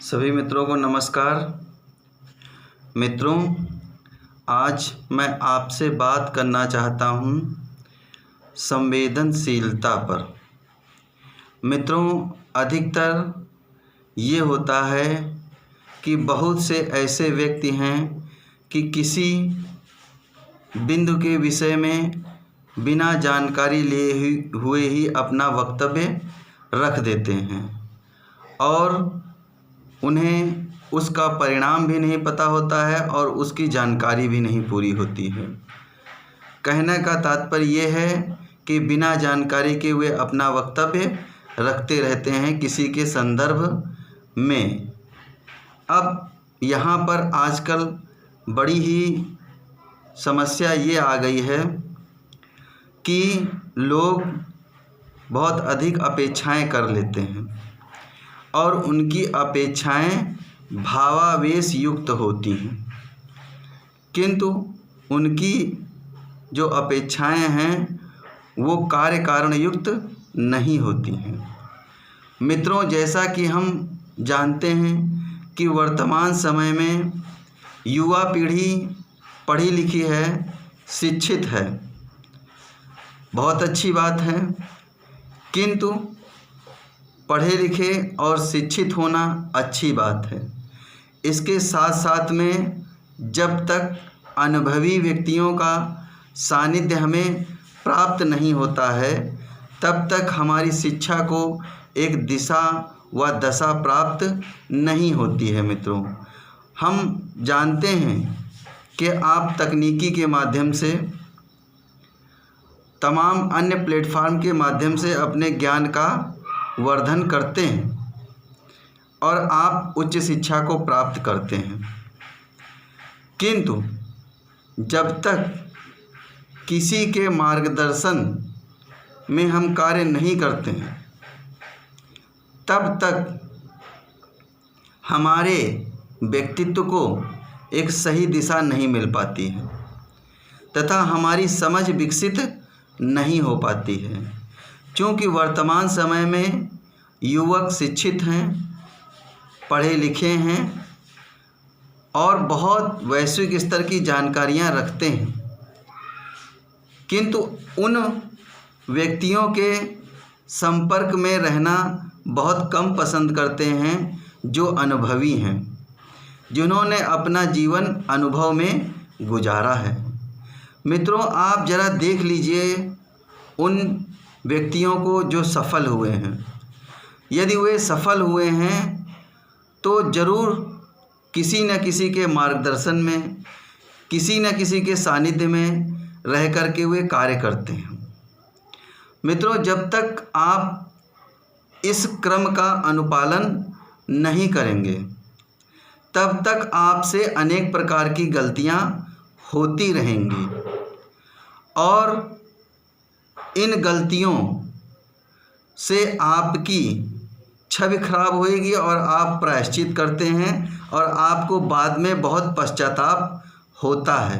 सभी मित्रों को नमस्कार। मित्रों, आज मैं आपसे बात करना चाहता हूँ संवेदनशीलता पर। मित्रों, अधिकतर ये होता है कि बहुत से ऐसे व्यक्ति हैं कि किसी बिंदु के विषय में बिना जानकारी लिए हुए ही अपना वक्तव्य रख देते हैं और उन्हें उसका परिणाम भी नहीं पता होता है और उसकी जानकारी भी नहीं पूरी होती है। कहने का तात्पर्य ये है कि बिना जानकारी के वे अपना वक्तव्य रखते रहते हैं किसी के संदर्भ में। अब यहाँ पर आजकल बड़ी ही समस्या ये आ गई है कि लोग बहुत अधिक अपेक्षाएं कर लेते हैं और उनकी अपेक्षाएं भावावेश युक्त होती हैं, किंतु उनकी जो अपेक्षाएं हैं वो कार्य कारण युक्त नहीं होती हैं। मित्रों, जैसा कि हम जानते हैं कि वर्तमान समय में युवा पीढ़ी पढ़ी लिखी है, शिक्षित है, बहुत अच्छी बात है, किंतु पढ़े लिखे और शिक्षित होना अच्छी बात है। इसके साथ साथ में जब तक अनुभवी व्यक्तियों का सानिध्य हमें प्राप्त नहीं होता है तब तक हमारी शिक्षा को एक दिशा व दशा प्राप्त नहीं होती है। मित्रों, हम जानते हैं कि आप तकनीकी के माध्यम से, तमाम अन्य प्लेटफार्म के माध्यम से अपने ज्ञान का वर्धन करते हैं और आप उच्च शिक्षा को प्राप्त करते हैं, किंतु जब तक किसी के मार्गदर्शन में हम कार्य नहीं करते हैं तब तक हमारे व्यक्तित्व को एक सही दिशा नहीं मिल पाती है तथा हमारी समझ विकसित नहीं हो पाती है। क्योंकि वर्तमान समय में युवक शिक्षित हैं, पढ़े लिखे हैं और बहुत वैश्विक स्तर की जानकारियां रखते हैं, किंतु उन व्यक्तियों के संपर्क में रहना बहुत कम पसंद करते हैं जो अनुभवी हैं, जिन्होंने अपना जीवन अनुभव में गुजारा है। मित्रों, आप ज़रा देख लीजिए उन व्यक्तियों को जो सफल हुए हैं। यदि वे सफल हुए हैं तो ज़रूर किसी न किसी के मार्गदर्शन में, किसी न किसी के सानिध्य में रह कर के वे कार्य करते हैं। मित्रों, जब तक आप इस क्रम का अनुपालन नहीं करेंगे तब तक आपसे अनेक प्रकार की गलतियां होती रहेंगी और इन गलतियों से आपकी छवि खराब होएगी और आप प्रायश्चित करते हैं और आपको बाद में बहुत पश्चाताप होता है।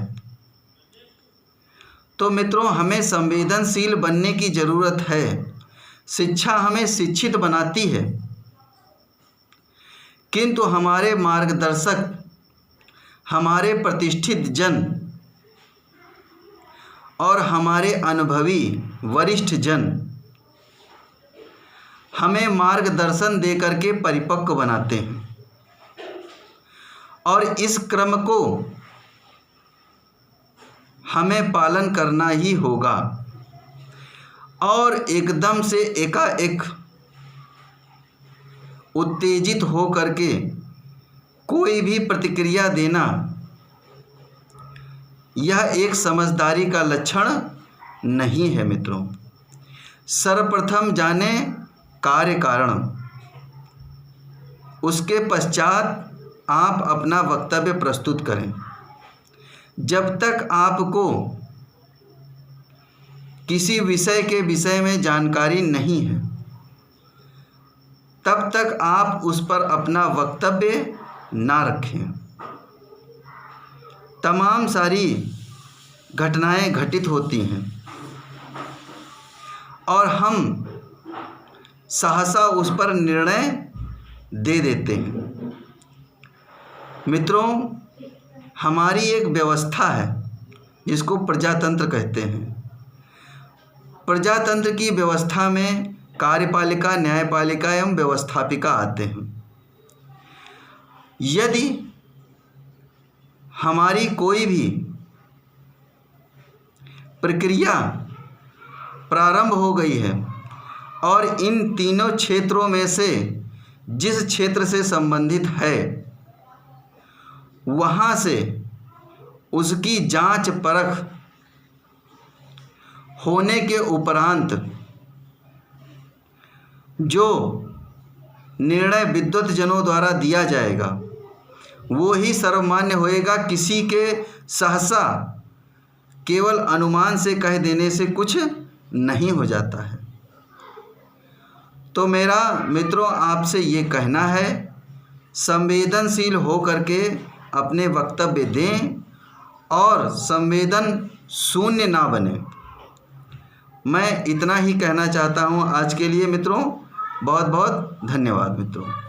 तो मित्रों, हमें संवेदनशील बनने की ज़रूरत है। शिक्षा हमें शिक्षित बनाती है, किंतु हमारे मार्गदर्शक, हमारे प्रतिष्ठित जन और हमारे अनुभवी वरिष्ठ जन हमें मार्गदर्शन दे करके परिपक्व बनाते हैं और इस क्रम को हमें पालन करना ही होगा। और एकदम से एकाएक उत्तेजित हो करके कोई भी प्रतिक्रिया देना, यह एक समझदारी का लक्षण नहीं है। मित्रों, सर्वप्रथम जाने कार्य कारण, उसके पश्चात आप अपना वक्तव्य प्रस्तुत करें। जब तक आपको किसी विषय के विषय में जानकारी नहीं है तब तक आप उस पर अपना वक्तव्य ना रखें। तमाम सारी घटनाएं घटित होती हैं और हम सहसा उस पर निर्णय दे देते हैं। मित्रों, हमारी एक व्यवस्था है जिसको प्रजातंत्र कहते हैं। प्रजातंत्र की व्यवस्था में कार्यपालिका, न्यायपालिका एवं व्यवस्थापिका आते हैं। यदि हमारी कोई भी प्रक्रिया प्रारंभ हो गई है और इन तीनों क्षेत्रों में से जिस क्षेत्र से संबंधित है वहाँ से उसकी जांच परख होने के उपरांत जो निर्णय विद्वत जनों द्वारा दिया जाएगा वो ही सर्वमान्य होएगा। किसी के सहसा केवल अनुमान से कह देने से कुछ नहीं हो जाता है। तो मेरा मित्रों आपसे ये कहना है, संवेदनशील हो करके अपने वक्तव्य दें और संवेदन शून्य ना बने। मैं इतना ही कहना चाहता हूँ आज के लिए मित्रों। बहुत बहुत धन्यवाद मित्रों।